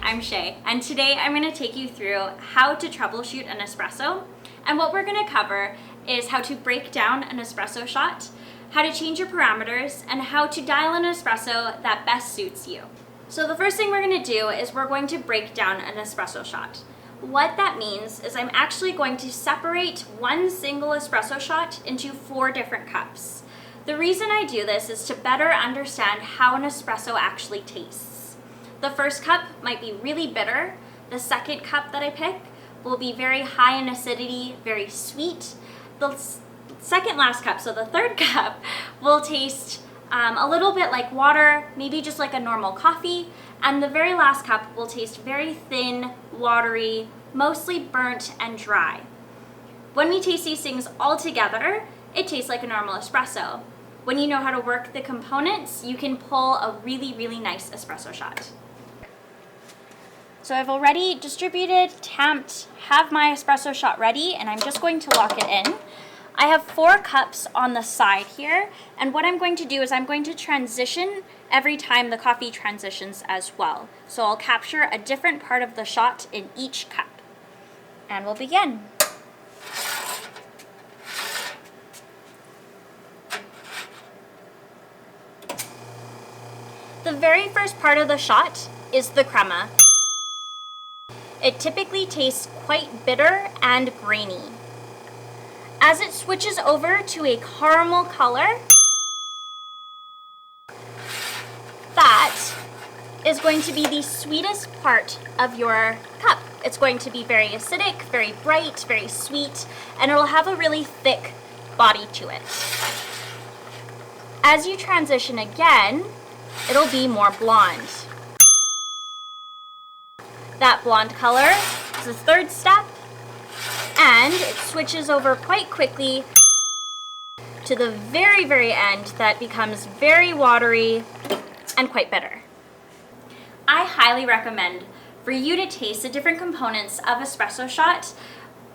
I'm Sheh, and today I'm going to take you through how to troubleshoot an espresso. And what we're going to cover is how to break down an espresso shot, how to change your parameters, and how to dial an espresso that best suits you. So the first thing we're going to do is we're going to break down an espresso shot. What that means is I'm actually going to separate one single espresso shot into 4 different cups. The reason I do this is to better understand how an espresso actually tastes. The first cup might be really bitter. The second cup that I pick will be very high in acidity, very sweet. The second last cup, so the third cup, will taste a little bit like water, maybe just like a normal coffee. And the very last cup will taste very thin, watery, mostly burnt and dry. When we taste these things all together, it tastes like a normal espresso. When you know how to work the components, you can pull a really, really nice espresso shot. So I've already distributed, tamped, have my espresso shot ready, and I'm just going to lock it in. I have 4 cups on the side here, and what I'm going to do is I'm going to transition every time the coffee transitions as well. So I'll capture a different part of the shot in each cup. And we'll begin. The very first part of the shot is the crema. It typically tastes quite bitter and grainy. As it switches over to a caramel color, that is going to be the sweetest part of your cup. It's going to be very acidic, very bright, very sweet, and it'll have a really thick body to it. As you transition again, it'll be more blonde. That blonde color is the third step, and it switches over quite quickly to the very, very end that becomes very watery and quite bitter. I highly recommend for you to taste the different components of espresso shot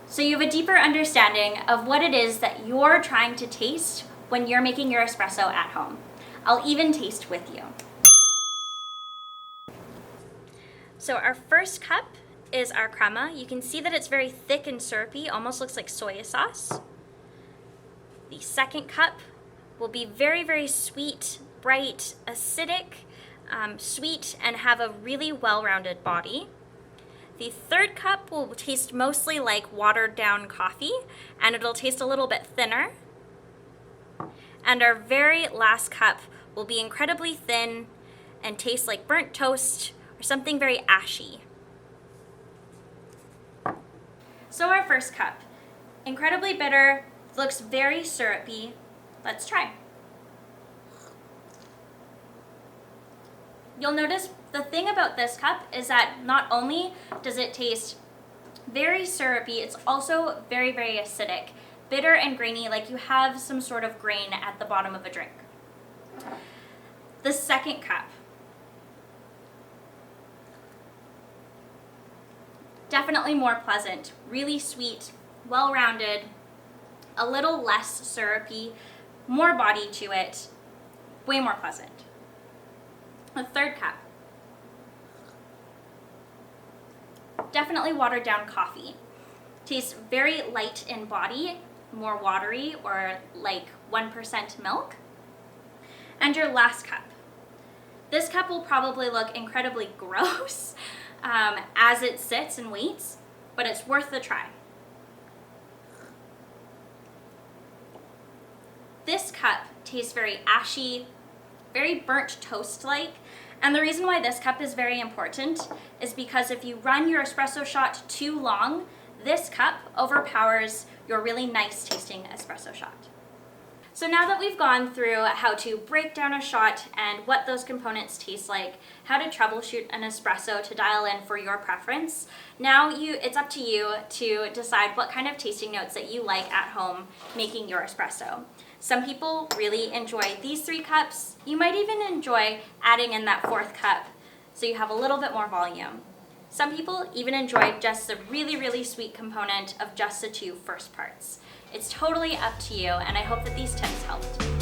so you have a deeper understanding of what it is that you're trying to taste when you're making your espresso at home. I'll even taste with you. So our first cup is our crema. You can see that it's very thick and syrupy, almost looks like soy sauce. The second cup will be very, very sweet, bright, acidic, sweet, and have a really well-rounded body. The third cup will taste mostly like watered down coffee, and it'll taste a little bit thinner. And our very last cup will be incredibly thin and taste like burnt toast or something very ashy. So our first cup, incredibly bitter, looks very syrupy. Let's try. You'll notice the thing about this cup is that not only does it taste very syrupy, it's also very, very acidic, bitter and grainy, like you have some sort of grain at the bottom of a drink. The second cup, definitely more pleasant, really sweet, well-rounded, a little less syrupy, more body to it, way more pleasant. The third cup, definitely watered down coffee. Tastes very light in body, more watery or like 1% milk. And your last cup. This cup will probably look incredibly gross as it sits and waits, but it's worth the try. This cup tastes very ashy, very burnt toast-like, and the reason why this cup is very important is because if you run your espresso shot too long, this cup overpowers your really nice tasting espresso shot. So now that we've gone through how to break down a shot and what those components taste like, how to troubleshoot an espresso to dial in for your preference, now it's up to you to decide what kind of tasting notes that you like at home making your espresso. Some people really enjoy these 3 cups. You might even enjoy adding in that 4th cup so you have a little bit more volume. Some people even enjoy just the really, really sweet component of just the 2 first parts. It's totally up to you, and I hope that these tips helped.